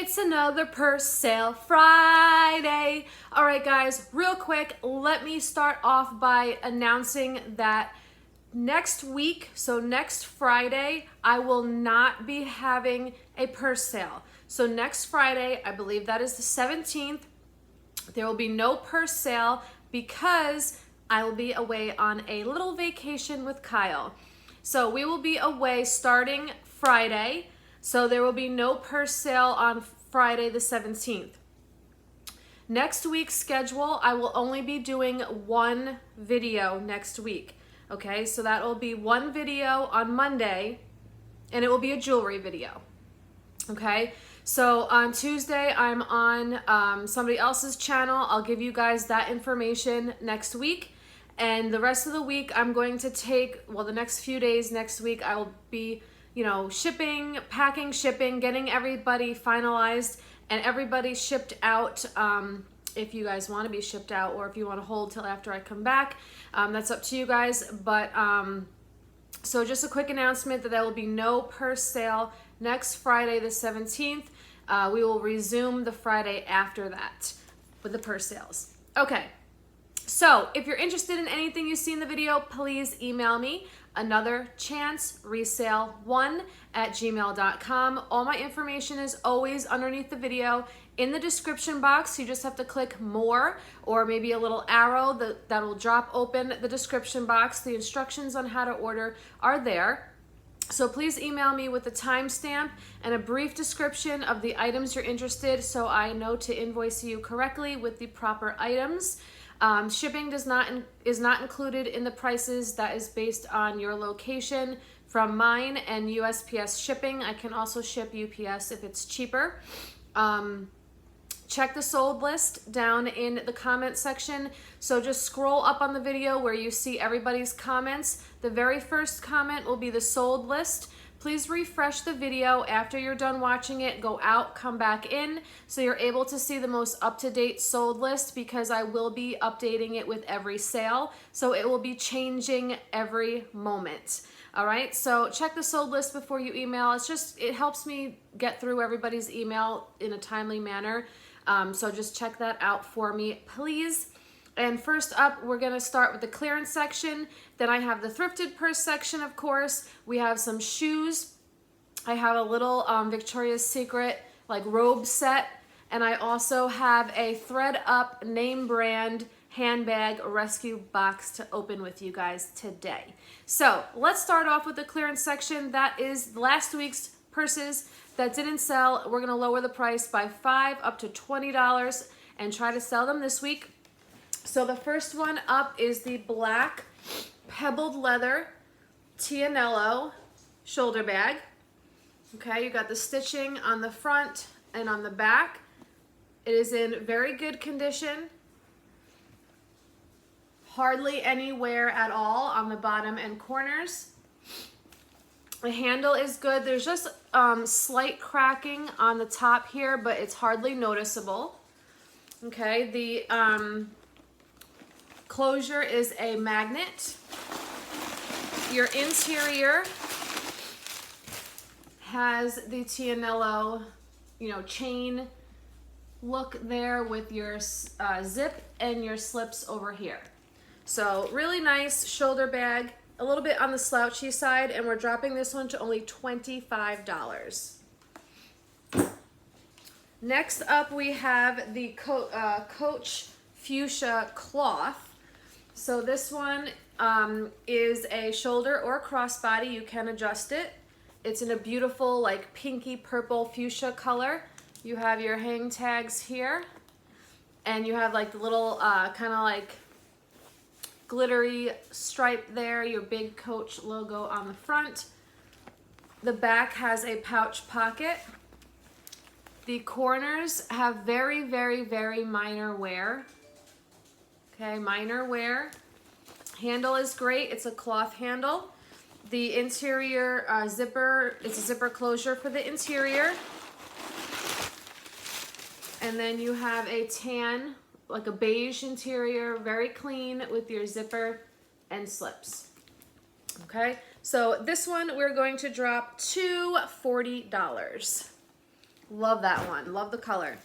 It's another purse sale Friday. All right, guys, real quick, let me start off by announcing that next week, so next Friday, I will not be having a purse sale. So next Friday, I believe that is the 17th, there will be no purse sale because I will be away on a little vacation with Kyle. So we will be away starting Friday. So there will be no purse sale on Friday the 17th. Next week's schedule, I will only be doing one video next week. Okay, so that will be one video on Monday, and it will be a jewelry video. Okay, so on Tuesday, I'm on somebody else's channel. I'll give you guys that information next week. And the rest of the week, I'm going to take, well, the next few days next week, I will be shipping, packing, shipping, getting everybody finalized and everybody shipped out. If you guys want to be shipped out or if you want to hold till after I come back, that's up to you guys. But so just a quick announcement that there will be no purse sale next Friday the 17th. We will resume the Friday after that with the purse sales. Okay. So if you're interested in anything you see in the video, please email me, anotherchanceresale1@gmail.com. All my information is always underneath the video in the description box. You just have to click more or maybe a little arrow that will drop open the description box. The instructions on how to order are there. So please email me with a timestamp and a brief description of the items you're interested so I know to invoice you correctly with the proper items. Shipping is not included in the prices. That is based on your location from mine and USPS shipping. I can also ship UPS if it's cheaper. Check the sold list down in the comment section. So just scroll up on the video where you see everybody's comments. The very first comment will be the sold list. Please refresh the video after you're done watching it. Go out, come back in, so you're able to see the most up-to-date sold list because I will be updating it with every sale. So it will be changing every moment. All right, so check the sold list before you email. It helps me get through everybody's email in a timely manner. So just check that out for me, please. And first up, we're gonna start with the clearance section. Then I have the thrifted purse section, of course. We have some shoes. I have a little Victoria's Secret like robe set. And I also have a ThredUP name brand handbag rescue box to open with you guys today. So let's start off with the clearance section. That is last week's purses that didn't sell. We're gonna lower the price by $5 up to $20 and try to sell them this week. So the first one up is the black pebbled leather Tianello shoulder bag. Okay, you got the stitching on the front and on the back. It is in very good condition. Hardly any wear at all on the bottom and corners. The handle is good. There's just slight cracking on the top here, but it's hardly noticeable. Okay, the closure is a magnet. Your interior has the Tianello, chain look there with your zip and your slips over here. So really nice shoulder bag, a little bit on the slouchy side, and we're dropping this one to only $25. Next up, we have the Coach Fuchsia cloth. So this one is a shoulder or crossbody. You can adjust it. It's in a beautiful like pinky purple fuchsia color. You have your hang tags here, and you have like the little kind of like glittery stripe there, your big Coach logo on the front. The back has a pouch pocket. The corners have very, very, very minor wear. Okay, minor wear. Handle is great. It's a cloth handle. The interior zipper, it's a zipper closure for the interior. And then you have a tan, like a beige interior, very clean with your zipper and slips. Okay, so this one we're going to drop to $40. Love that one. Love the color.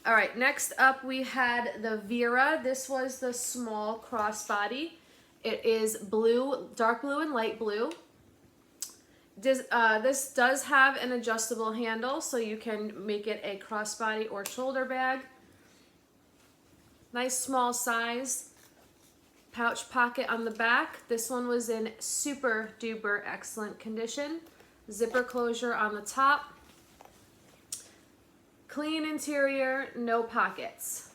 All right, next up we had the Vera. This was the small crossbody. It is blue, dark blue and light blue. This does have an adjustable handle, so you can make it a crossbody or shoulder bag. Nice small size. Pouch pocket on the back. This one was in super duper excellent condition. Zipper closure on the top. Clean interior, no pockets.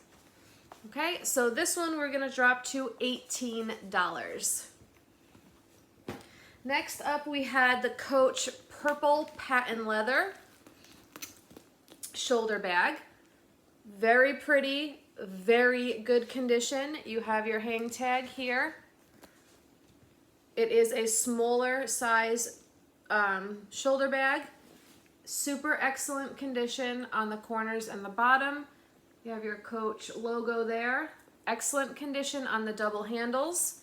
Okay, so this one we're gonna drop to $18. Next up we had the Coach Purple Patent Leather shoulder bag. Very pretty, very good condition. You have your hang tag here. It is a smaller size shoulder bag. Super excellent condition on the corners and the bottom. You have your Coach logo there. Excellent condition on the double handles.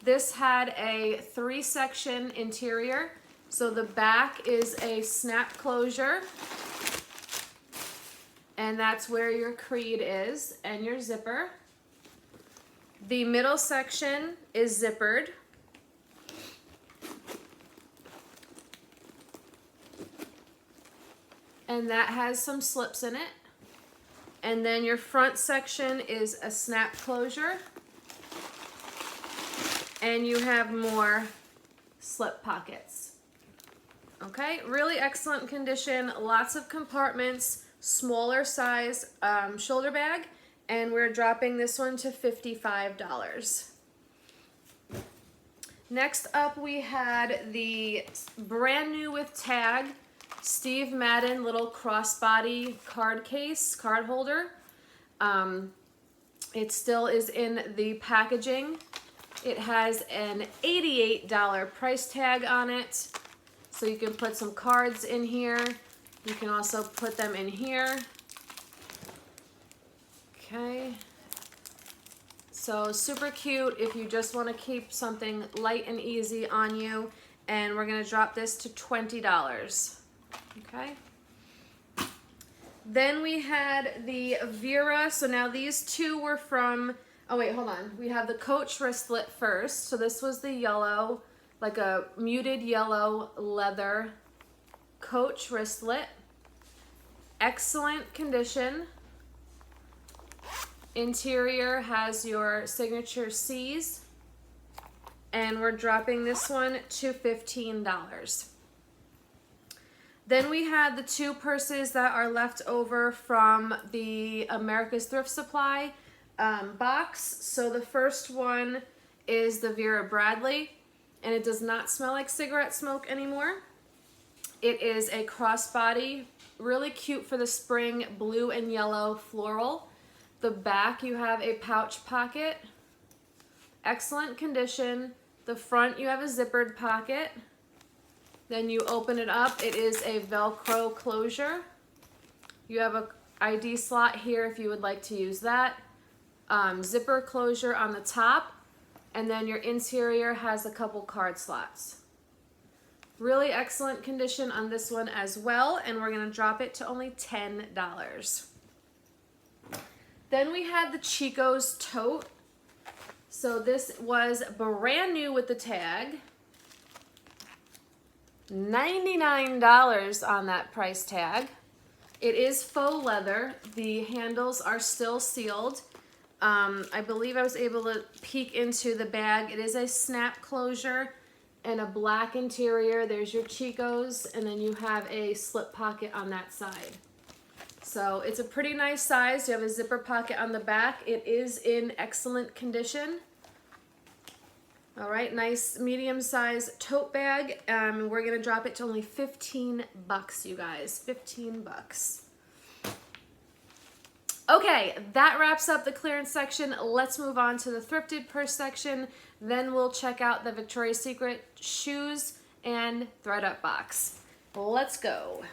This had a 3-section interior. So the back is a snap closure. And that's where your creed is and your zipper. The middle section is zippered. And that has some slips in it. And then your front section is a snap closure. And you have more slip pockets. Okay, really excellent condition, lots of compartments, smaller size shoulder bag, and we're dropping this one to $55. Next up we had the brand new with tag Steve Madden little crossbody card case, card holder. It still is in the packaging. It has an $88 price tag on it. So you can put some cards in here. You can also put them in here. Okay. So super cute if you just want to keep something light and easy on you. And we're going to drop this to $20. Okay. Then we had the Vera. So now these two were from, oh wait, hold on. We have the Coach wristlet first. So this was the yellow, like a muted yellow leather Coach wristlet. Excellent condition. Interior has your signature C's. And we're dropping this one to $15. Then we had the two purses that are left over from the America's Thrift Supply box. So the first one is the Vera Bradley, and it does not smell like cigarette smoke anymore. It is a crossbody, really cute for the spring, blue and yellow floral. The back you have a pouch pocket, excellent condition. The front you have a zippered pocket. Then you open it up, it is a Velcro closure. You have a ID slot here if you would like to use that. Zipper closure on the top, and then your interior has a couple card slots. Really excellent condition on this one as well, and we're gonna drop it to only $10. Then we had the Chico's tote. So this was brand new with the tag. $99 on that price tag. It is faux leather. The handles are still sealed. I believe I was able to peek into the bag. It is a snap closure and a black interior. There's your Chico's, and then you have a slip pocket on that side. So it's a pretty nice size. You have a zipper pocket on the back. It is in excellent condition. All right, nice medium-sized tote bag. We're gonna drop it to only 15 bucks, you guys. 15 bucks. Okay, that wraps up the clearance section. Let's move on to the thrifted purse section. Then we'll check out the Victoria's Secret shoes and ThredUp box. Let's go.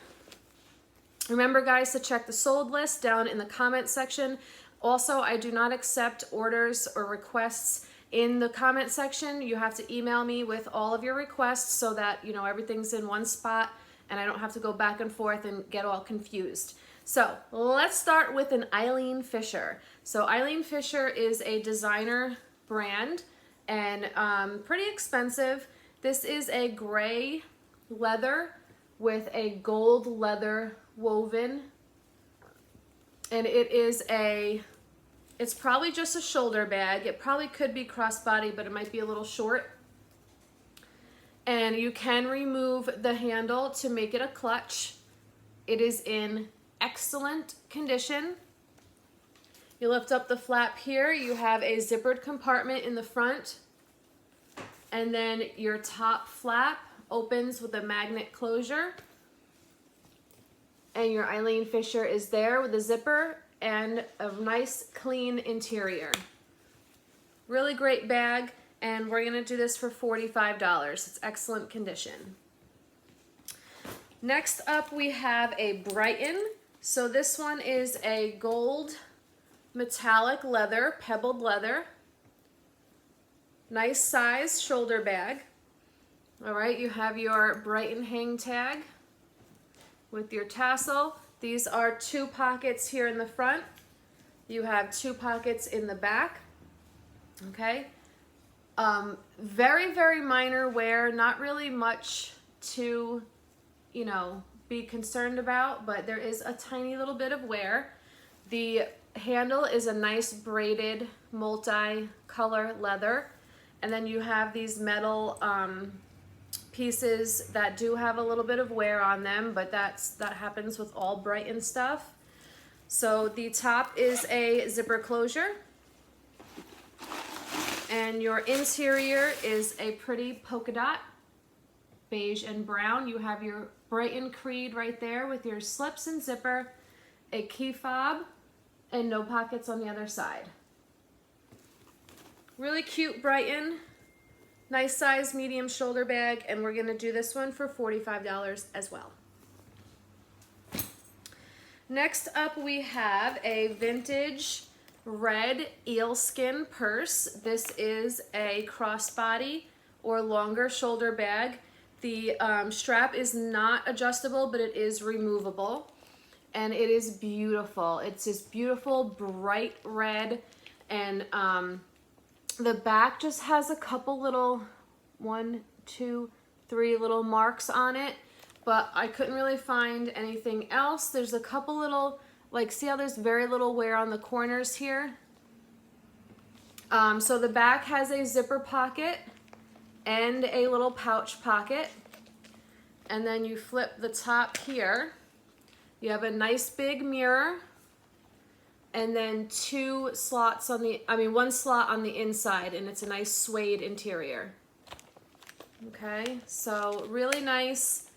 Remember, guys, to check the sold list down in the comment section. Also, I do not accept orders or requests in the comment section. You have to email me with all of your requests so that, you know, everything's in one spot and I don't have to go back and forth and get all confused. So let's start with an Eileen Fisher. So Eileen Fisher is a designer brand and pretty expensive. This is a gray leather with a gold leather woven, and it's probably just a shoulder bag. It probably could be crossbody, but it might be a little short. And you can remove the handle to make it a clutch. It is in excellent condition. You lift up the flap here, you have a zippered compartment in the front, and then your top flap opens with a magnet closure, and your Eileen Fisher is there with a zipper and a nice clean interior. Really great bag, and we're gonna do this for $45. It's excellent condition. Next up we have a Brighton. So this one is a gold metallic leather, pebbled leather. Nice size shoulder bag. All right, you have your Brighton hang tag with your tassel. These are 2 pockets here in the front. You have 2 pockets in the back. Okay. Very, very minor wear, not really much to, you know, be concerned about, but there is a tiny little bit of wear. The handle is a nice braided multi-color leather, and then you have these metal pieces that do have a little bit of wear on them, but that happens with all Brighton stuff. So the top is a zipper closure, and your interior is a pretty polka dot, beige and brown. You have your Brighton creed right there with your slips and zipper, a key fob, and no pockets on the other side. Really cute Brighton, nice size medium shoulder bag, and we're gonna do this one for $45 as well. Next up we have a vintage red eelskin purse. This is a crossbody or longer shoulder bag. The strap is not adjustable, but it is removable, and it is beautiful. It's this beautiful bright red, and the back just has a couple little 1, 2, 3 little marks on it, but I couldn't really find anything else. There's a couple little, like, see how there's very little wear on the corners here? So the back has a zipper pocket and a little pouch pocket, and then you flip the top here. You have a nice big mirror, and then 2 slots on the, 1 slot on the inside, and it's a nice suede interior. Okay, so really nice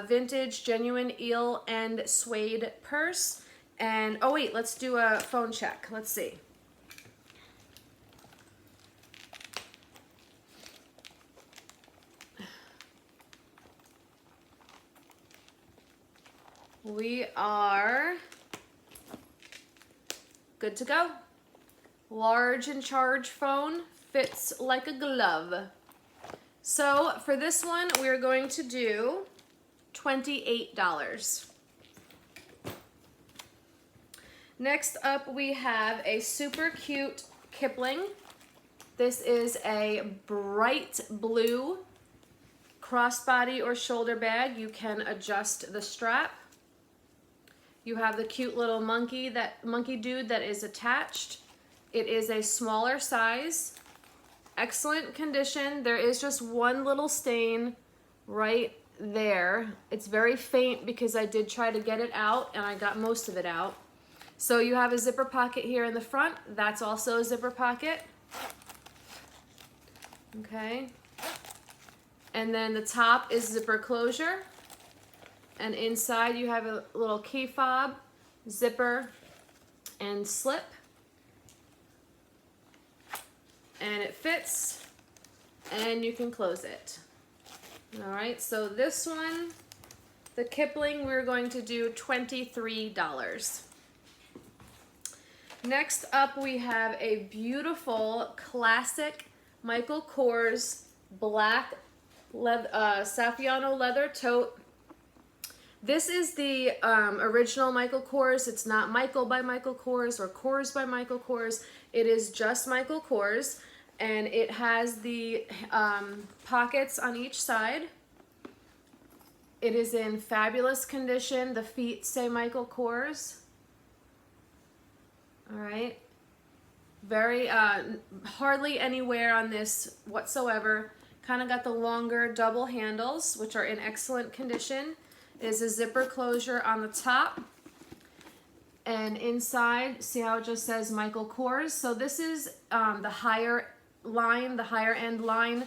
vintage genuine eel and suede purse. And oh wait, let's do a phone check. Let's see. We are good to go. Large and charge phone, fits like a glove. So for this one, we're going to do $28. Next up, we have a super cute Kipling. This is a bright blue crossbody or shoulder bag. You can adjust the strap. You have the cute little monkey dude that is attached. It is a smaller size, excellent condition. There is just one little stain right there. It's very faint because I did try to get it out and I got most of it out. So you have a zipper pocket here in the front. That's also a zipper pocket. Okay. And then the top is zipper closure. And inside you have a little key fob, zipper, and slip. And it fits, and you can close it. All right, so this one, the Kipling, we're going to do $23. Next up, we have a beautiful classic Michael Kors black Saffiano leather tote. This is the original Michael Kors. It's not Michael by Michael Kors or Kors by Michael Kors. It is just Michael Kors, and it has the pockets on each side. It is in fabulous condition. The feet say Michael Kors. All right. Very, hardly any wear on this whatsoever. Kind of got the longer double handles, which are in excellent condition. It is a zipper closure on the top. And inside, see how it just says Michael Kors? So this is the higher line, the higher end line.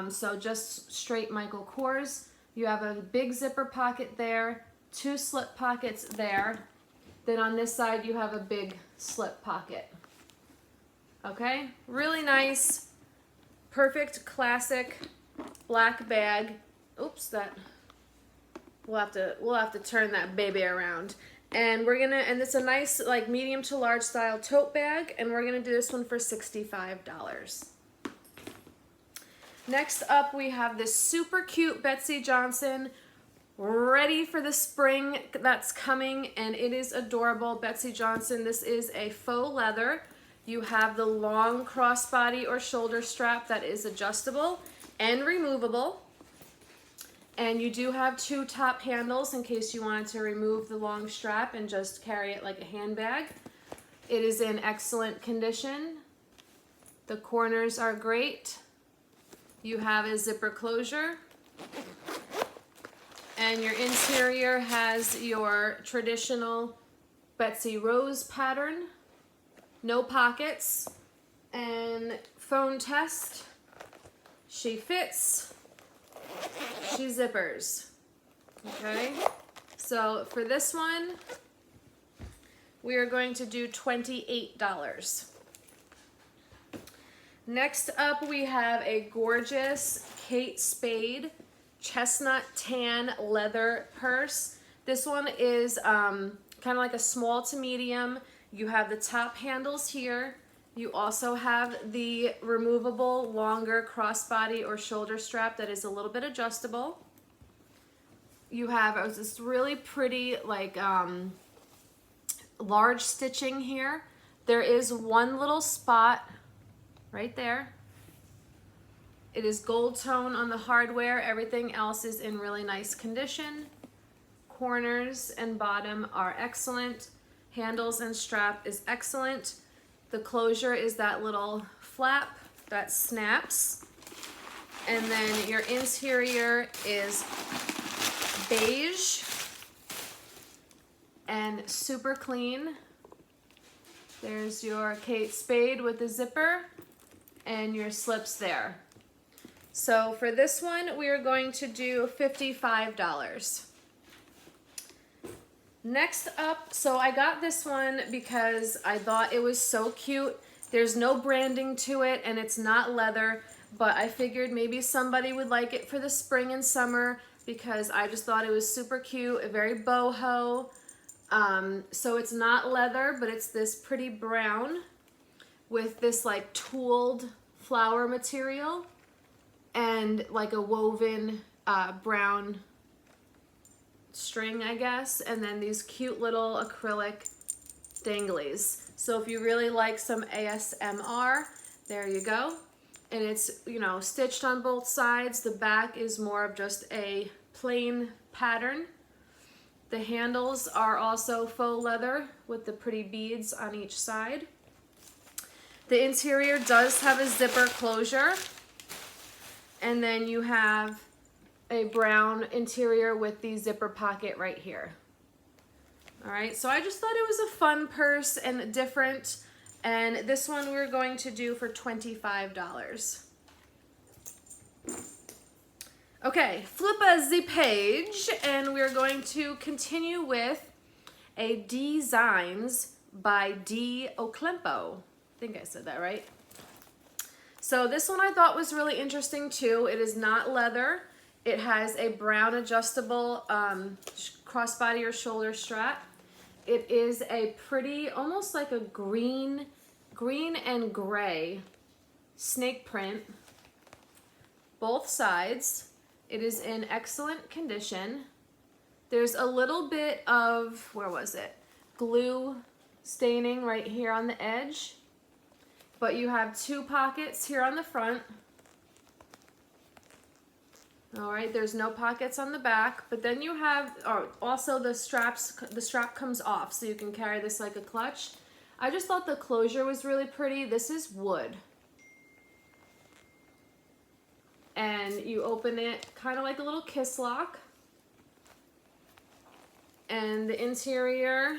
So just straight Michael Kors. You have a big zipper pocket there, 2 slip pockets there. Then on this side, you have a big slip pocket. Okay, really nice, perfect classic black bag. Oops, that we'll have to turn that baby around. And it's a nice like medium to large style tote bag, and we're gonna do this one for $65. Next up, we have this super cute Betsey Johnson, ready for the spring that's coming, and it is adorable. Betsey Johnson, this is a faux leather. You have the long crossbody or shoulder strap that is adjustable and removable. And you do have 2 top handles in case you wanted to remove the long strap and just carry it like a handbag. It is in excellent condition. The corners are great. You have a zipper closure. And your interior has your traditional Betsy Rose pattern. No pockets. And phone test. She fits. She zippers. Okay. So for this one, we are going to do $28. Next up, we have a gorgeous Kate Spade chestnut tan leather purse. This one is kind of like a small to medium. You have the top handles here. You also have the removable longer crossbody or shoulder strap that is a little bit adjustable. You have this really pretty like large stitching here. There is one little spot right there. It is gold tone on the hardware. Everything else is in really nice condition. Corners and bottom are excellent. Handles and strap is excellent. The closure is that little flap that snaps. And then your interior is beige and super clean. There's your Kate Spade with the zipper and your slips there. So for this one, we are going to do $55. Next up, so I got this one because I thought it was so cute. There's no branding to it and it's not leather, but I figured maybe somebody would like it for the spring and summer because I just thought it was super cute, very boho. So it's not leather, but it's this pretty brown with this like tooled flower material and like a woven brown string, I guess, and then these cute little acrylic danglies. So if you really like some ASMR, there you go. And it's, you know, stitched on both sides. The back is more of just a plain pattern. The handles are also faux leather with the pretty beads on each side. The interior does have a zipper closure. And then you have a brown interior with the zipper pocket right here. All right, so I just thought it was a fun purse and different. And this one we're going to do for $25. Okay, flip the page and we're going to continue with a Designs by D. Oclempo. I think I said that right. So this one I thought was really interesting too. It is not leather. It has a brown adjustable crossbody or shoulder strap. It is a pretty, almost like a green and gray snake print, both sides. It is in excellent condition. There's a little bit of, where was it? Glue staining right here on the edge. But you have 2 pockets here on the front. All right, there's no pockets on the back, but then you have, also the strap comes off, so you can carry this like a clutch. I just thought the closure was really pretty. This is wood. And you open it kind of like a little kiss lock. And the interior,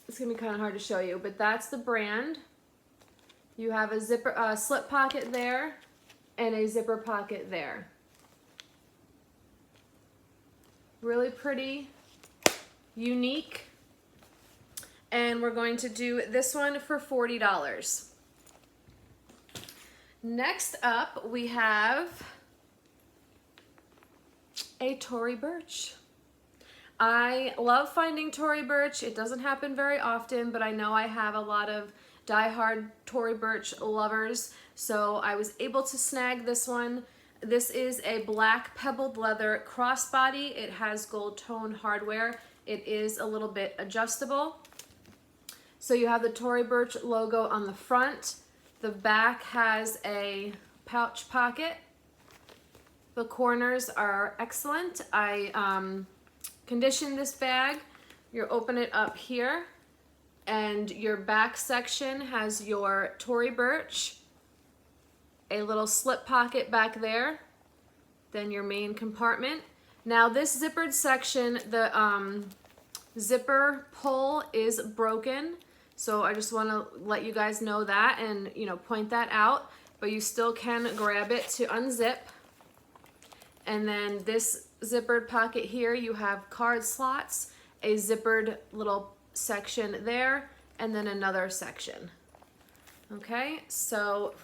it's gonna be kind of hard to show you, but that's the brand. You have a zipper, slip pocket there, and a zipper pocket there. Really pretty, unique. And we're going to do this one for $40. Next up, we have a Tory Burch. I love finding Tory Burch. It doesn't happen very often, but I know I have a lot of diehard Tory Burch lovers, so I was able to snag this one. This is a black pebbled leather crossbody. It has gold tone hardware. It is a little bit adjustable. So you have the Tory Burch logo on the front. The back has a pouch pocket. The corners are excellent. I conditioned this bag. You open it up here, and your back section has your Tory Burch, a little slip pocket back there, then your main compartment. Now this zippered section, the zipper pull is broken, so I just want to let you guys know that and point that out, but you still can grab it to unzip. And then this zippered pocket here, you have card slots, a zippered little section there, and then another section. Okay, so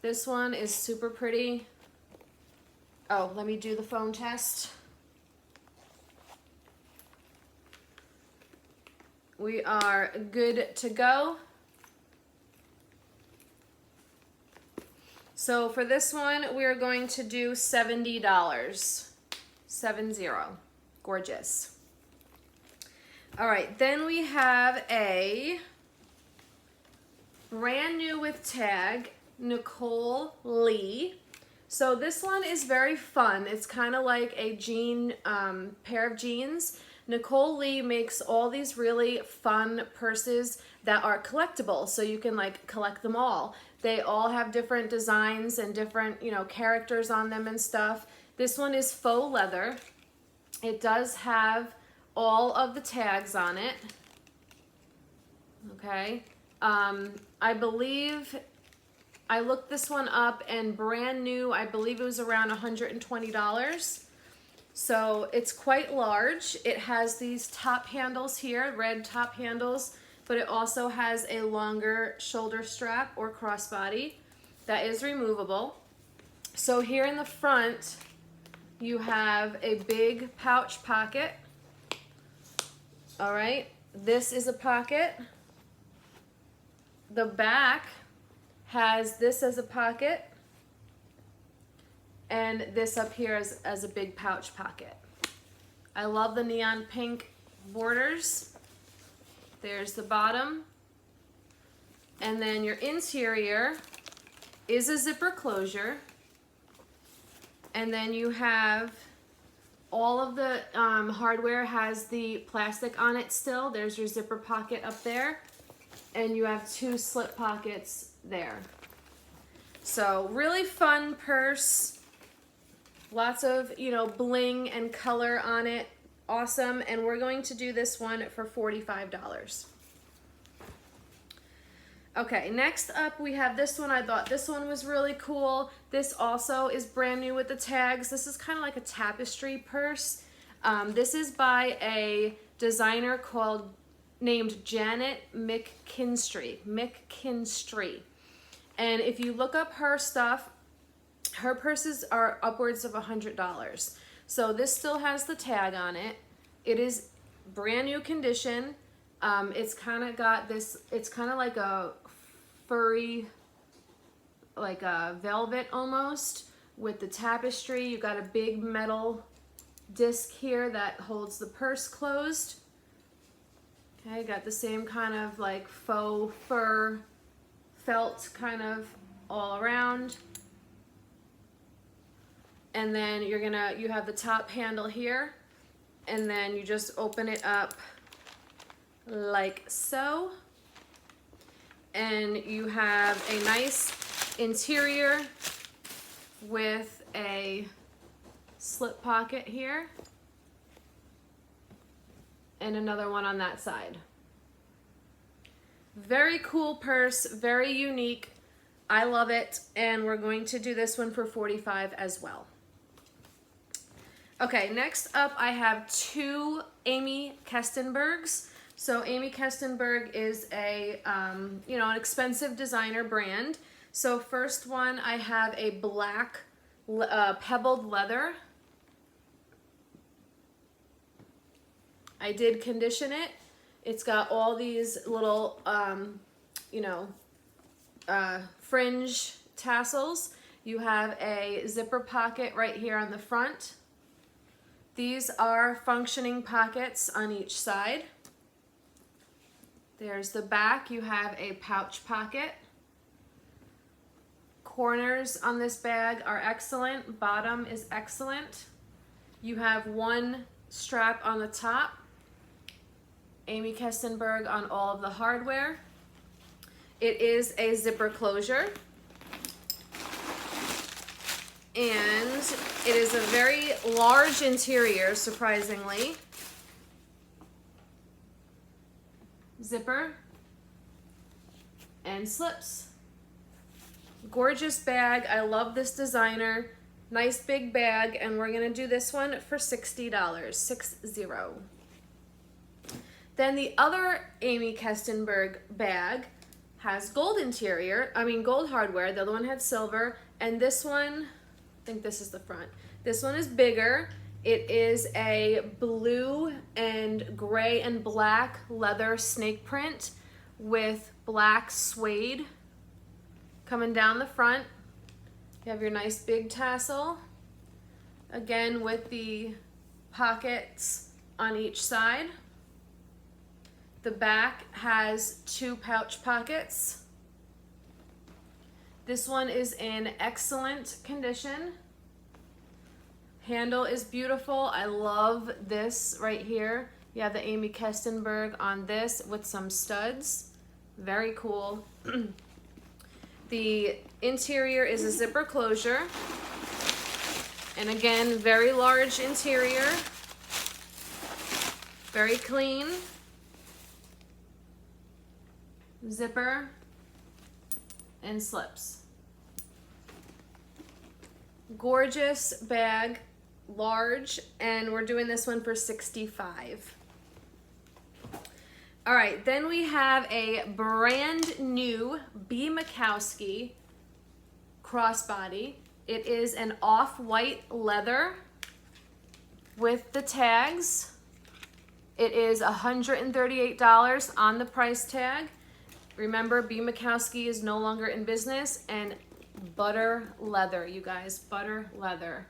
this one is super pretty. Oh, let me do the foam test. We are good to go. So for this one, we are going to do $70. 70. Gorgeous. All right, then we have a brand new with tag, Nicole Lee. So this one is very fun. It's kind of like a jean, pair of jeans. Nicole Lee makes all these really fun purses that are collectible, so you can like collect them all. They all have different designs and different, characters on them and stuff. This one is faux leather. It does have all of the tags on it. Okay. I believe I looked this one up, and brand new, I believe it was around $120. So it's quite large. It has these top handles here, red top handles, but it also has a longer shoulder strap or crossbody that is removable. So here in the front, you have a big pouch pocket. All right, this is a pocket. The back has this as a pocket, and this up here as a big pouch pocket. I love the neon pink borders. There's the bottom. And then your interior is a zipper closure. And then you have all of the hardware has the plastic on it still. There's your zipper pocket up there. And you have 2 slip pockets there. So really fun purse. Lots of, bling and color on it. Awesome. And we're going to do this one for $45. Okay, next up we have this one. I thought this one was really cool. This also is brand new with the tags. This is kind of like a tapestry purse. This is by a designer named Janet McKinstry. And if you look up her stuff, her purses are upwards of $100. So this still has the tag on it. It is brand new condition. It's kind of got this, it's kind of like a furry, like a velvet almost with the tapestry. You got a big metal disc here that holds the purse closed. Okay, got the same kind of like faux fur felt kind of all around. And then you have the top handle here, and then you just open it up like so. And you have a nice interior with a slip pocket here and another one on that side. Very cool purse, very unique. I love it, and we're going to do this one for $45 as well. Okay, next up I have two Amy Kestenbergs. So Amy Kestenberg is a an expensive designer brand. So first one, I have a black pebbled leather. I did condition it. It's got all these little fringe tassels. You have a zipper pocket right here on the front. These are functioning pockets on each side. There's the back. You have a pouch pocket. Corners on this bag are excellent. Bottom is excellent. You have one strap on the top. Amy Kestenberg on all of the hardware. It is a zipper closure. And it is a very large interior, surprisingly. Zipper and slips. Gorgeous bag. I love this designer. Nice big bag, and we're gonna do this one for $60, 60. Then the other Amy Kestenberg bag has gold gold hardware. The other one had silver, and this one, I think this is the front. This one is bigger. It is a blue and gray and black leather snake print with black suede coming down the front. You have your nice big tassel, again with the pockets on each side. The back has two pouch pockets. This one is in excellent condition. Handle is beautiful. I love this right here. You have the Amy Kestenberg on this with some studs. Very cool. The interior is a zipper closure. And again, very large interior. Very clean. Zipper and slips. Gorgeous bag, large, and we're doing this one for $65. All right, then we have a brand new B. Makowski crossbody. It is an off-white leather with the tags. It is $138 on the price tag. Remember, B. Makowski is no longer in business, and butter leather, you guys, butter leather.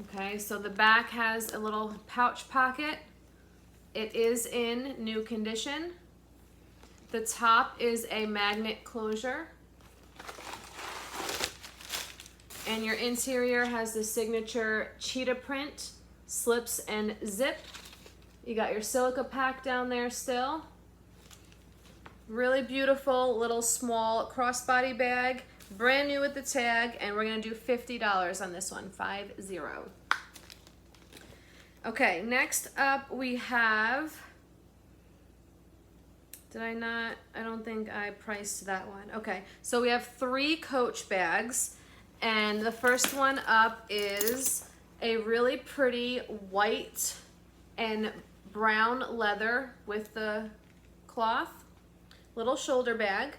Okay, so the back has a little pouch pocket. It is in new condition. The top is a magnet closure. And your interior has the signature cheetah print, slips and zip. You got your silica pack down there still. Really beautiful little small crossbody bag, brand new with the tag, and we're gonna do $50 on this one, 50. Okay, next up we have, I don't think I priced that one. Okay, so we have 3 Coach bags, and the first one up is a really pretty white and brown leather with the cloth. Little shoulder bag.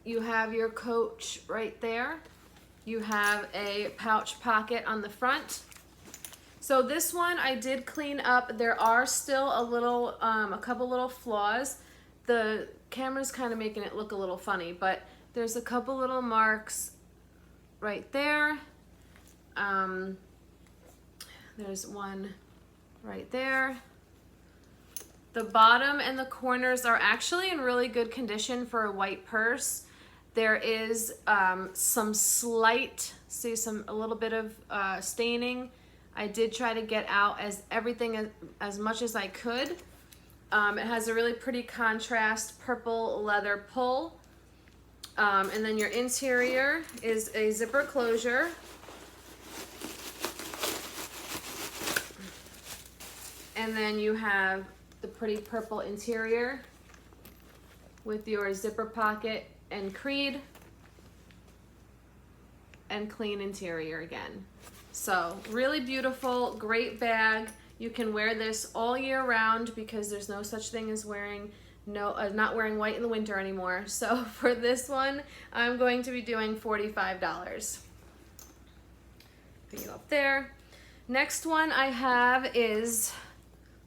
You have your Coach right there. You have a pouch pocket on the front. So this one I did clean up. There are still a couple little flaws. The camera's kind of making it look a little funny, but there's a couple little marks right there. There's one right there. The bottom and the corners are actually in really good condition for a white purse. There is some slight, see a little bit of staining. I did try to get out everything as much as I could. It has a really pretty contrast purple leather pull. And then your interior is a zipper closure. And then you have the pretty purple interior with your zipper pocket and creed and clean interior again. So really beautiful, great bag. You can wear this all year round because there's no such thing as not wearing white in the winter anymore. So for this one, I'm going to be doing $45. Put you up there. Next one I have is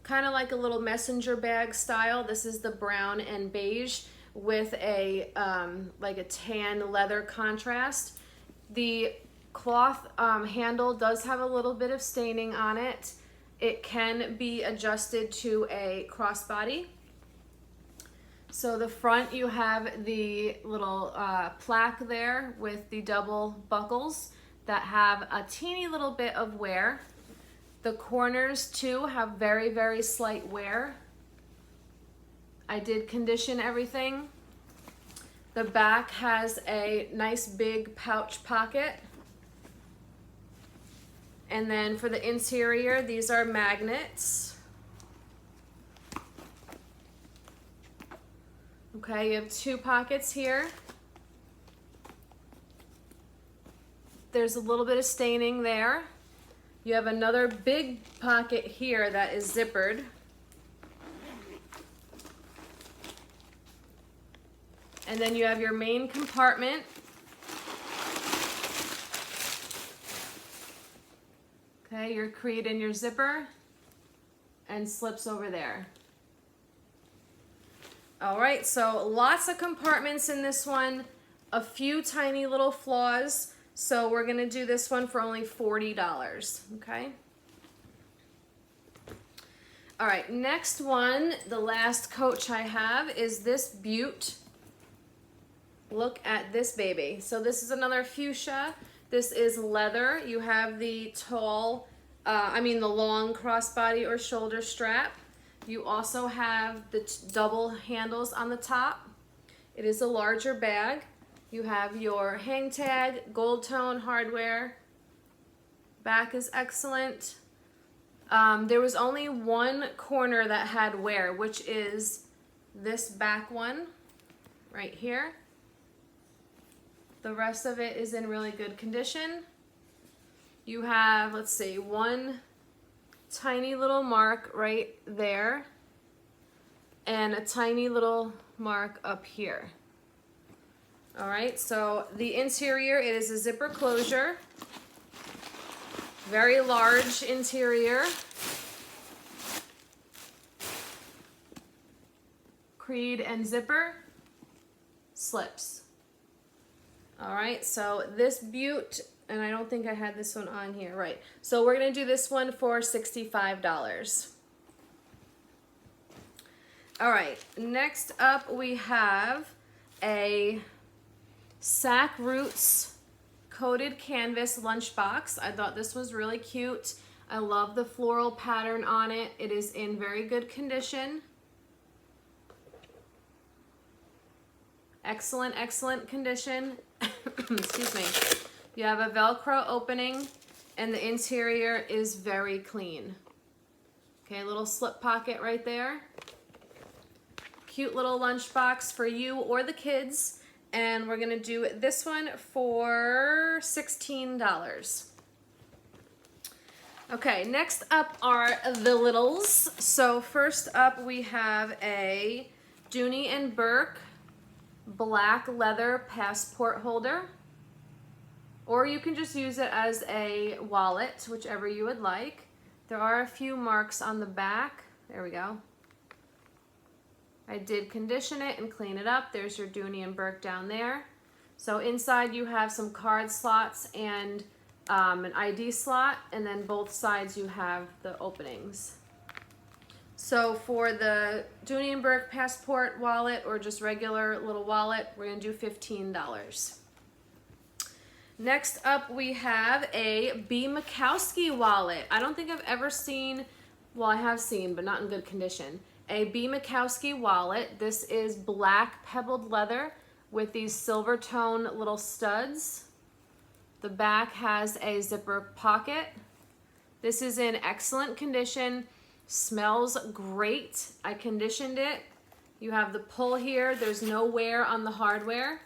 kind of like a little messenger bag style. This is the brown and beige with a like a tan leather contrast. The cloth handle does have a little bit of staining on it. It can be adjusted to a crossbody. So the front, you have the little plaque there with the double buckles that have a teeny little bit of wear. The corners too have very, very slight wear. I did condition everything. The back has a nice big pouch pocket. And then for the interior, these are magnets. Okay, you have two pockets here. There's a little bit of staining there. You have another big pocket here that is zippered. And then you have your main compartment. Okay, your creed and your zipper and slips over there. All right, so lots of compartments in this one, a few tiny little flaws. So we're gonna do this one for only $40, okay? All right, next one, the last coach I have is this beaut. Look at this baby. So this is another fuchsia. This is leather. You have the the long crossbody or shoulder strap. You also have the double handles on the top. It is a larger bag. You have your hang tag, gold tone hardware. Back is excellent. There was only one corner that had wear, which is this back one right here. The rest of it is in really good condition. You have, let's see, one tiny little mark right there and a tiny little mark up here. All right, so the interior, it is a zipper closure. Very large interior. Creed and zipper, slips. All right, so this beaut, and I don't think I had this one on here, right. So we're gonna do this one for $65. All right, next up we have a Sack Roots coated canvas lunchbox. I thought this was really cute. I love the floral pattern on it. It is in very good condition. Excellent, excellent condition. Excuse me. You have a Velcro opening and the interior is very clean. Okay, a little slip pocket right there. Cute little lunchbox for you or the kids. And we're gonna do this one for $16. Okay, next up are the littles. So first up we have a Dooney and Burke black leather passport holder, or you can just use it as a wallet, whichever you would like. There are a few marks on the back. There we go. I did condition it and clean it up. There's your Dooney and Burke down there. So inside you have some card slots and an ID slot, and then both sides you have the openings. So for the Dooney & Burke passport wallet or just regular little wallet, we're gonna do $15. Next up, we have a B. Makowski wallet. I don't think I've ever seen, well, I have seen, but not in good condition, a B. Makowski wallet. This is black pebbled leather with these silver tone little studs. The back has a zipper pocket. This is in excellent condition, smells great. I conditioned it. You have the pull here. There's no wear on the hardware.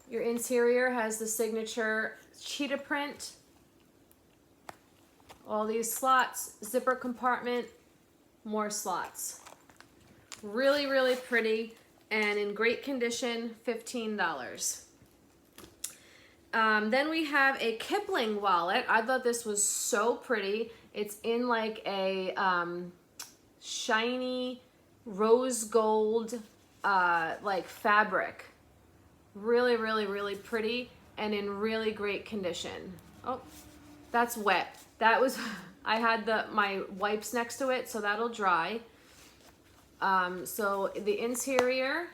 Your interior has the signature cheetah print. All these slots, zipper compartment, more slots. Really, really pretty and in great condition, $15. Then we have a Kipling wallet. I thought this was so pretty. It's in like a shiny rose gold like fabric. Really, really, really pretty and in really great condition. Oh, that's wet. That was, I had my wipes next to it, so that'll dry. So the interior,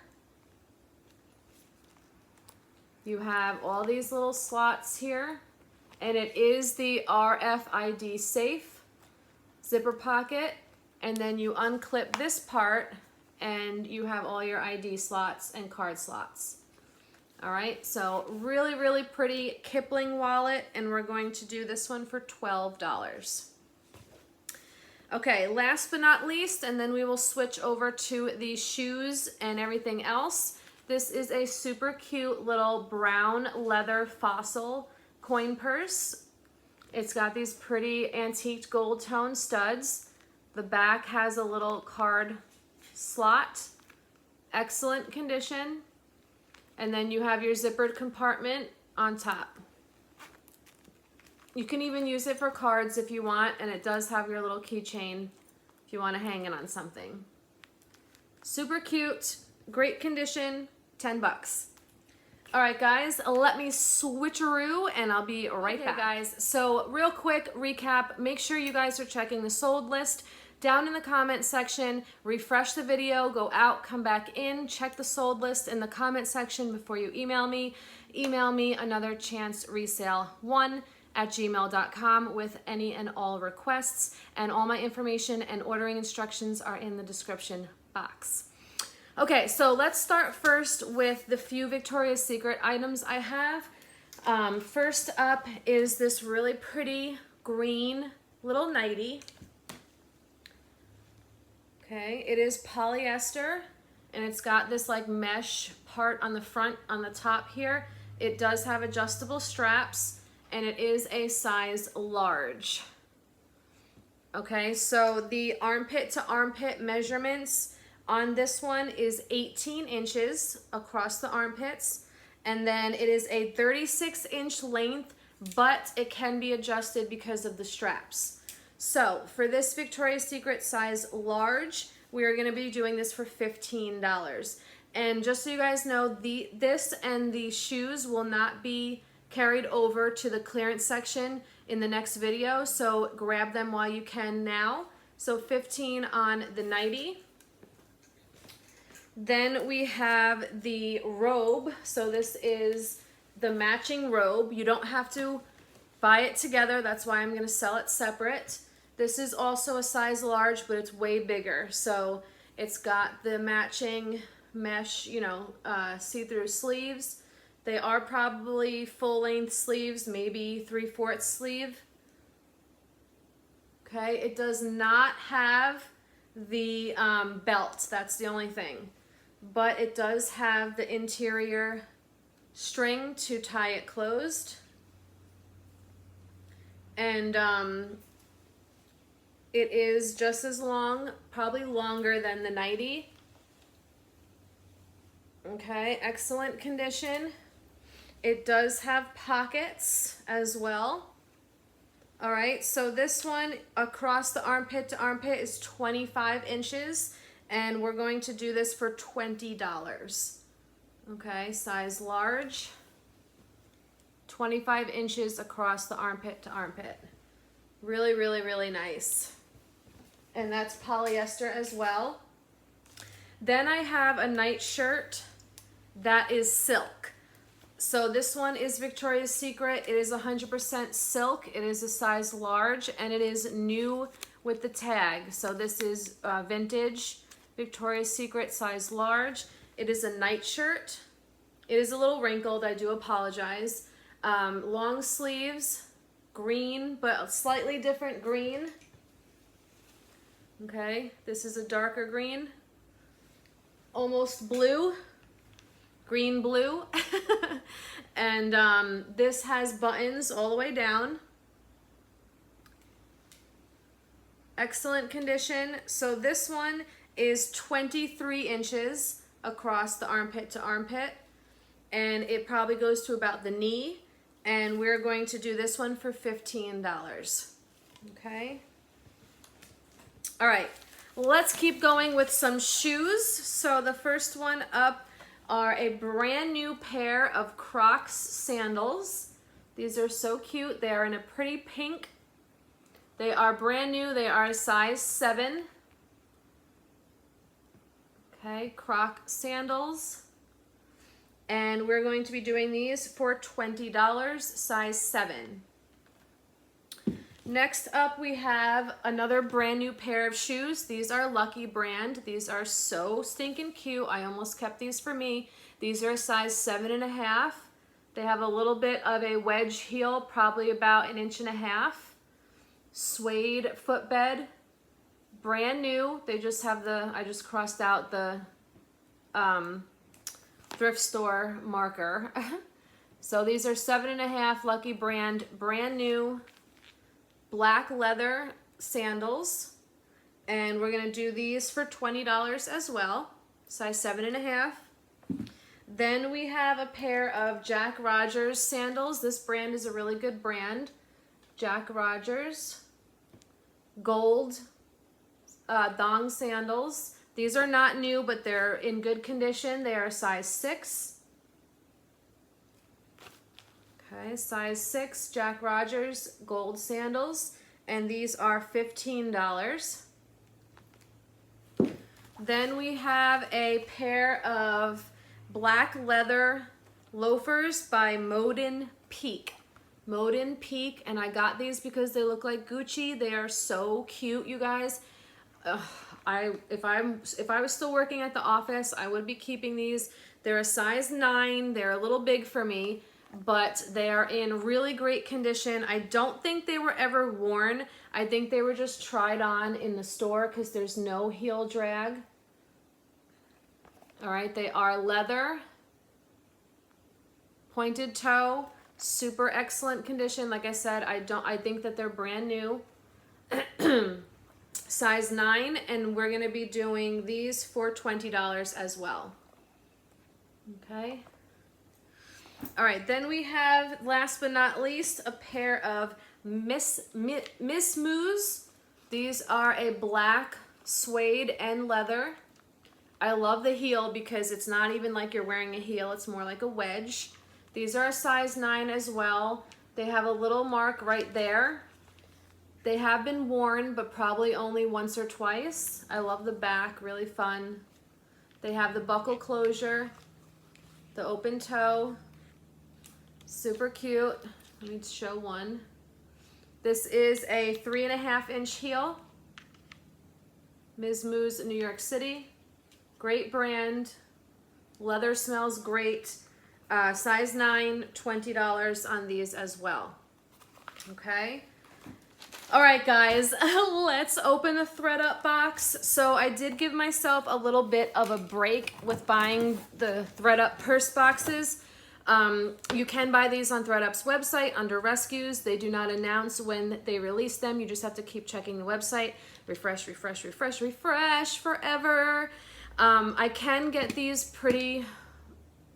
you have all these little slots here, and it is the RFID safe zipper pocket, and then you unclip this part and you have all your ID slots and card slots. All right, so really, really pretty Kipling wallet, and we're going to do this one for $12. Okay, last but not least, and then we will switch over to the shoes and everything else. This is a super cute little brown leather fossil coin purse. It's got these pretty antiqued gold tone studs. The back has a little card slot, excellent condition. And then you have your zippered compartment on top. You can even use it for cards if you want, and it does have your little keychain if you want to hang it on something. Super cute, great condition, $10. All right, guys, let me switcheroo and I'll be right back. Guys, so real quick recap, make sure you guys are checking the sold list down in the comment section. Refresh the video, go out, come back in, check the sold list in the comment section before you email me. Email me anotherchanceresale1@gmail.com with any and all requests, and all my information and ordering instructions are in the description box. Okay, so let's start first with the few Victoria's Secret items I have. First up is this really pretty green little nightie. Okay, it is polyester, and it's got this like mesh part on the front, on the top here. It does have adjustable straps, and it is a size large. Okay, so the armpit to armpit measurements on this one is 18 inches across the armpits, and then it is a 36-inch length, but it can be adjusted because of the straps. So for this Victoria's Secret size large, we are going to be doing this for $15. And just so you guys know, this and the shoes will not be carried over to the clearance section in the next video, so grab them while you can now. So $15 on the nightie. Then we have the robe. So this is the matching robe. You don't have to buy it together. That's why I'm going to sell it separate. This is also a size large, but it's way bigger. So it's got the matching mesh, see-through sleeves. They are probably full-length sleeves, maybe 3/4 sleeve. Okay, it does not have the belt. That's the only thing. But it does have the interior string to tie it closed. And it is just as long, probably longer than the nightie. Okay, excellent condition. It does have pockets as well. All right, so this one across the armpit to armpit is 25 inches, and we're going to do this for $20. Okay, size large, 25 inches across the armpit to armpit. Really, really, really nice. And that's polyester as well. Then I have a night shirt that is silk. So this one is Victoria's Secret. It is 100% silk. It is a size large and it is new with the tag. So this is vintage Victoria's Secret size large. It is a night shirt. It is a little wrinkled, I do apologize. Long sleeves, green, but a slightly different green. Okay, this is a darker green, almost blue, green blue. And this has buttons all the way down. Excellent condition. So this one is 23 inches across the armpit to armpit, and it probably goes to about the knee, and we're going to do this one for $15. Okay. All right, let's keep going with some shoes. So the first one up are a brand new pair of Crocs sandals. These are so cute. They are in a pretty pink. They are brand new. They are a size 7. Okay, Croc sandals. And we're going to be doing these for $20, size 7. Next up, we have another brand new pair of shoes. These are Lucky brand. These are so stinking cute. I almost kept these for me. These are a size 7.5. They have a little bit of a wedge heel, probably about 1.5 inches. Suede footbed, brand new. They just have the, I just crossed out the thrift store marker. So these are 7.5, Lucky brand, brand new, black leather sandals. And we're gonna do these for $20 as well, size 7.5. Then we have a pair of Jack Rogers sandals. This brand is a really good brand. Jack Rogers gold thong sandals. These are not new, but they're in good condition. They are size 6. Okay, size 6 Jack Rogers gold sandals, and these are $15. Then we have a pair of black leather loafers by Modin Peak. Modin Peak, and I got these because they look like Gucci. They are so cute, you guys. If I was still working at the office, I would be keeping these. They're a size 9. They're a little big for me, but they are in really great condition. I don't think they were ever worn. I think they were just tried on in the store because there's no heel drag. All right, they are leather, pointed toe, super excellent condition. Like I said, I think that they're brand new. Size 9, and we're gonna be doing these for $20 as well. Okay. All right, then we have, last but not least, a pair of Miss Moos. These are a black suede and leather. I love the heel because it's not even like you're wearing a heel, it's more like a wedge. These are a size 9 as well. They have a little mark right there. They have been worn, but probably only once or twice. I love the back, really fun. They have the buckle closure, the open toe, super cute. Let me show one. This is a 3.5 inch heel. Ms. Moos, New York City. Great brand. Leather smells great. Size 9, $20 on these as well. Okay. All right, guys, let's open the ThredUp box. So I did give myself a little bit of a break with buying the ThredUp purse boxes. You can buy these on ThredUp's website under rescues. They do not announce when they release them. You just have to keep checking the website. Refresh, refresh, refresh, refresh forever. I can get these pretty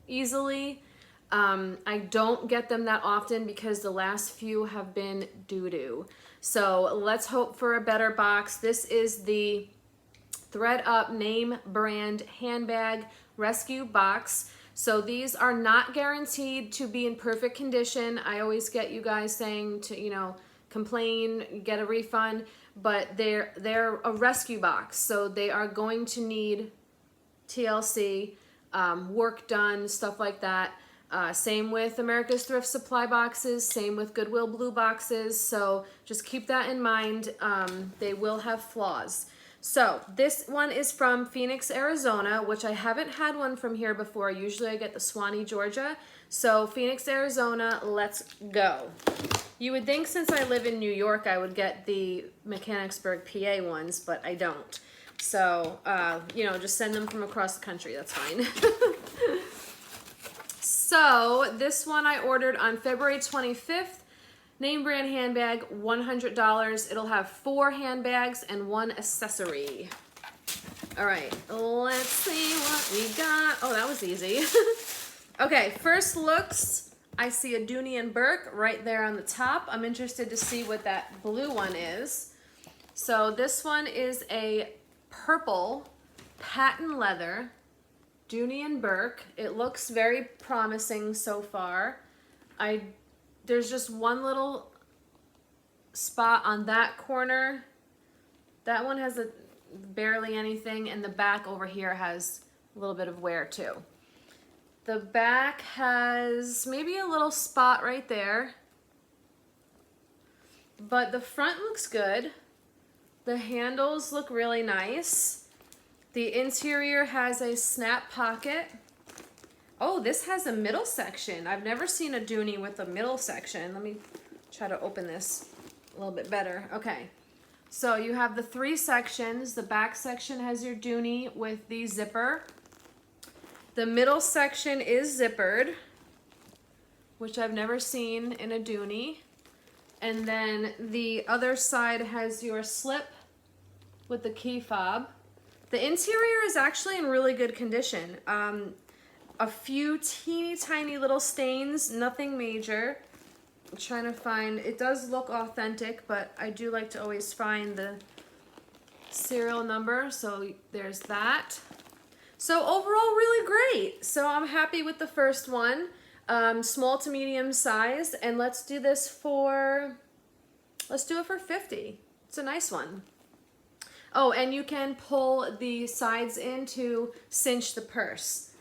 easily. I don't get them that often because the last few have been doo-doo. So let's hope for a better box. This is the ThredUp name brand handbag rescue box. So these are not guaranteed to be in perfect condition. I always get you guys saying to, you know, complain, get a refund, but they're a rescue box. So they are going to need TLC, work done, stuff like that. Same with America's Thrift Supply boxes, same with Goodwill Blue boxes. So just keep that in mind. They will have flaws. So this one is from Phoenix, Arizona, which I haven't had one from here before. Usually I get the Swanee, Georgia. So Phoenix, Arizona, let's go. You would think since I live in New York, I would get the Mechanicsburg, PA ones, but I don't. So, you know, just send them from across the country. That's fine. So this one I ordered on February 25th. Name brand handbag, $100. It'll have 4 handbags and 1 accessory. All right, let's see what we got. Oh, that was easy. Okay, first looks, I see a Dooney and Burke right there on the top. I'm interested to see what that blue one is. So this one is a purple patent leather Dooney and Burke. It looks very promising so far. There's just one little spot on that corner. That one has barely anything, and the back over here has a little bit of wear too. The back has maybe a little spot right there, but the front looks good. The handles look really nice. The interior has a snap pocket. Oh, this has a middle section. I've never seen a Dooney with a middle section. Let me try to open this a little bit better. Okay, so you have the 3 sections. The back section has your Dooney with the zipper. The middle section is zippered, which I've never seen in a Dooney. And then the other side has your slip with the key fob. The interior is actually in really good condition. A few teeny tiny little stains, nothing major. I'm trying to find, it does look authentic, but I do like to always find the serial number, so there's that. So overall, really great. So I'm happy with the first one, small to medium size, and let's do it for 50. It's a nice one. Oh, and you can pull the sides in to cinch the purse.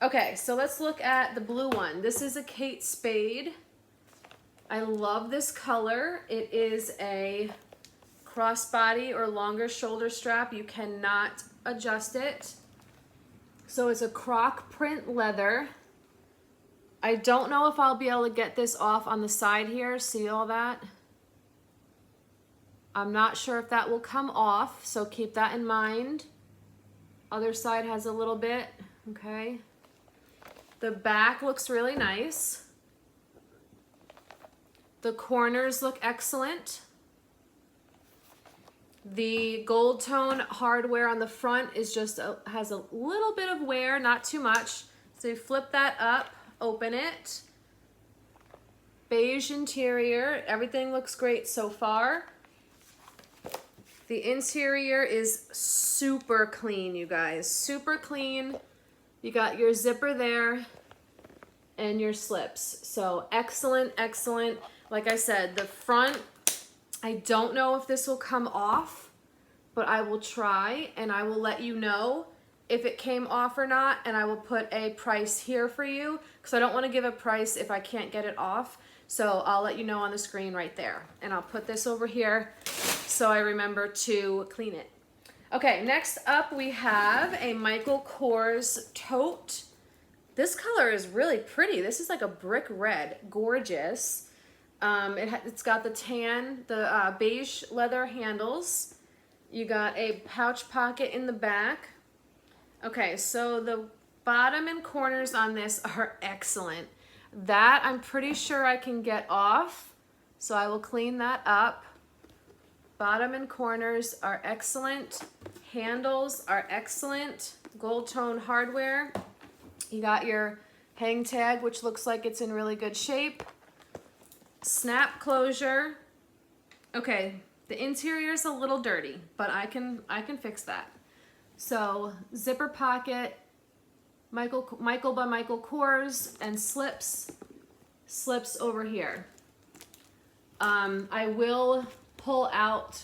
Okay, so let's look at the blue one. This is a Kate Spade. I love this color. It is a crossbody or longer shoulder strap. You cannot adjust it. So it's a croc print leather. I don't know if I'll be able to get this off on the side here. See all that? I'm not sure if that will come off, so keep that in mind. Other side has a little bit, okay. The back looks really nice. The corners look excellent. The gold tone hardware on the front is just has a little bit of wear, not too much. So you flip that up, open it. Beige interior, everything looks great so far. The interior is super clean, you guys, super clean. You got your zipper there and your slips. So excellent, excellent. Like I said, the front, I don't know if this will come off, but I will try and I will let you know if it came off or not, and I will put a price here for you because I don't want to give a price if I can't get it off. So I'll let you know on the screen right there, and I'll put this over here so I remember to clean it. Okay, next up we have a Michael Kors tote. This color is really pretty. This is like a brick red, gorgeous. It's got the tan, the beige leather handles. You got a pouch pocket in the back. Okay, so the bottom and corners on this are excellent. That I'm pretty sure I can get off, so I will clean that up. Bottom and corners are excellent. Handles are excellent. Gold tone hardware. You got your hang tag, which looks like it's in really good shape. Snap closure. Okay, the interior is a little dirty, but I can fix that. So zipper pocket, Michael by Michael Kors, and slips over here. I will pull out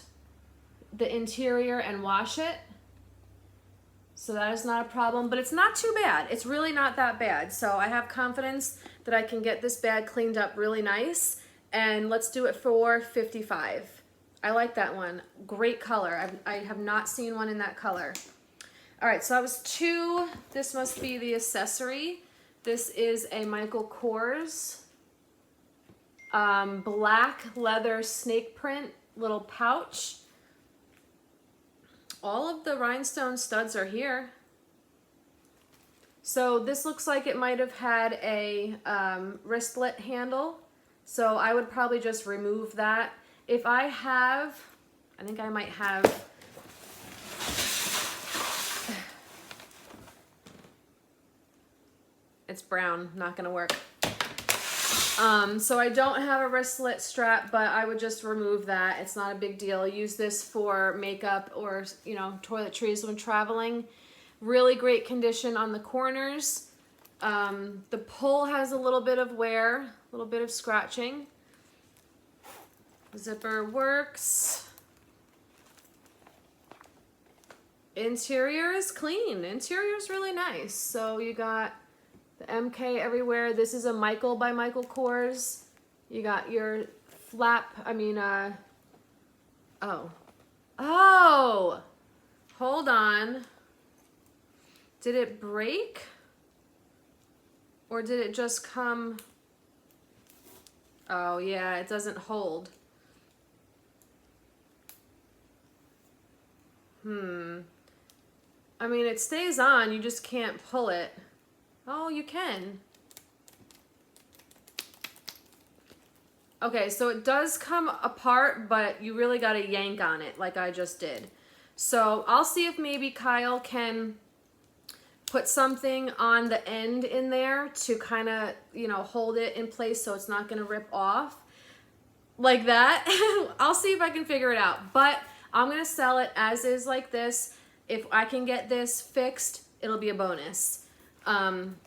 the interior and wash it, so that is not a problem, but it's not too bad. It's really not that bad. So I have confidence that I can get this bag cleaned up really nice, and let's do it for $55. I like that one. Great color. I have not seen one in that color. All right, so that was two. This must be the accessory. This is a Michael Kors black leather snake print little pouch. All of the rhinestone studs are here. So this looks like it might have had a wristlet handle. So I would probably just remove that. If I have, I think I might have, it's brown, not gonna work. So I don't have a wristlet strap, but I would just remove that. It's not a big deal. Use this for makeup or, you know, toiletries when traveling. Really great condition on the corners. The pull has a little bit of wear, a little bit of scratching. Zipper works. Interior is clean. Interior is really nice. So you got the MK everywhere. This is a Michael by Michael Kors. You got your flap, oh, hold on. Did it break? Or did it just come? Oh yeah, it doesn't hold. I mean, it stays on, you just can't pull it. Oh, you can. Okay, so it does come apart, but you really gotta yank on it like I just did. So I'll see if maybe Kyle can put something on the end in there to kind of, you know, hold it in place so it's not gonna rip off like that. I'll see if I can figure it out, but I'm gonna sell it as is like this. If I can get this fixed, it'll be a bonus.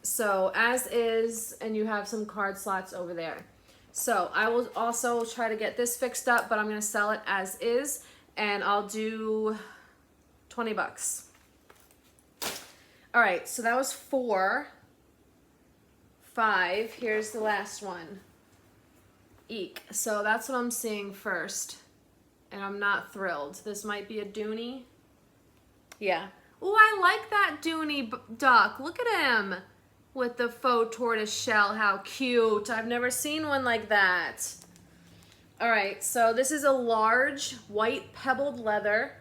So as is, and you have some card slots over there. So I will also try to get this fixed up, but I'm gonna sell it as is, and I'll do 20 bucks. All right, so that was 4. 5, here's the last one. Eek, so that's what I'm seeing first, and I'm not thrilled. This might be a Dooney. Yeah. Oh, I like that Dooney duck. Look at him with the faux tortoise shell. How cute. I've never seen one like that. All right, so this is a large white pebbled leather.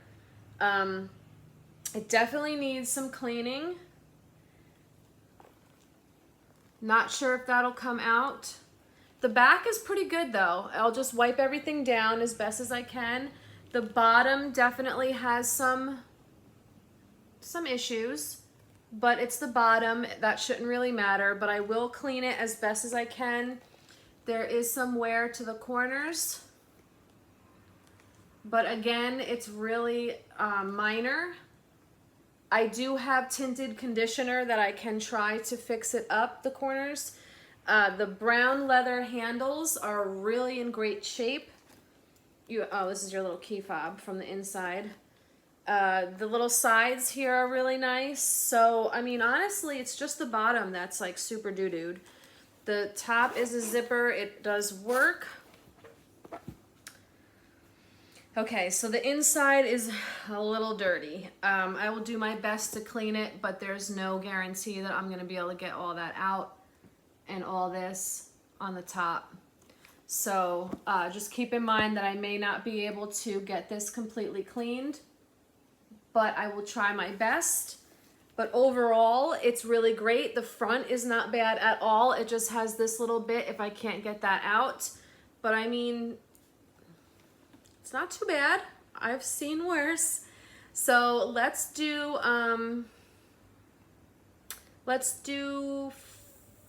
It definitely needs some cleaning. Not sure if that'll come out. The back is pretty good though. I'll just wipe everything down as best as I can. The bottom definitely has some issues, but it's the bottom. That shouldn't really matter, but I will clean it as best as I can. There is some wear to the corners, but again, it's really minor. I do have tinted conditioner that I can try to fix it up, the corners. The brown leather handles are really in great shape. Oh, this is your little key fob from the inside. The little sides here are really nice. So, I mean, honestly, it's just the bottom that's like super doo-dooed. The top is a zipper. It does work. Okay, so the inside is a little dirty. I will do my best to clean it, but there's no guarantee that I'm gonna be able to get all that out and all this on the top. So just keep in mind that I may not be able to get this completely cleaned, but I will try my best. But overall, it's really great. The front is not bad at all. It just has this little bit if I can't get that out. But I mean, it's not too bad. I've seen worse. So let's do $48.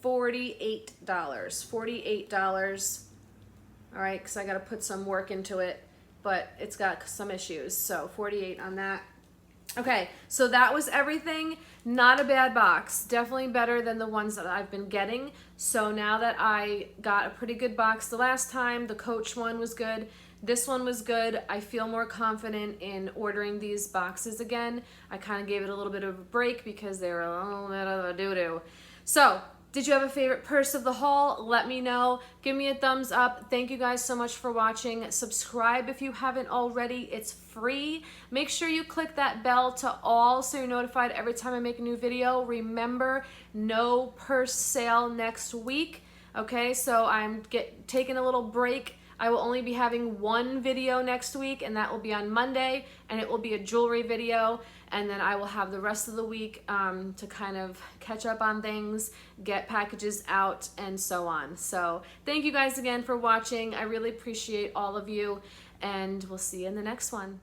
$48. All right, because I got to put some work into it, but it's got some issues. So 48 on that. Okay, so that was everything. Not a bad box. Definitely better than the ones that I've been getting. So now that I got a pretty good box the last time, the Coach one was good. This one was good. I feel more confident in ordering these boxes again. I kind of gave it a little bit of a break because they were a little bit of a doo-doo. So, did you have a favorite purse of the haul? Let me know. Give me a thumbs up. Thank you guys so much for watching. Subscribe if you haven't already. It's free. Make sure you click that bell to all so you're notified every time I make a new video. Remember, no purse sale next week. Okay, so I'm taking a little break. I will only be having one video next week, and that will be on Monday, and it will be a jewelry video, and then I will have the rest of the week to kind of catch up on things, get packages out, and so on. So thank you guys again for watching. I really appreciate all of you, and we'll see you in the next one.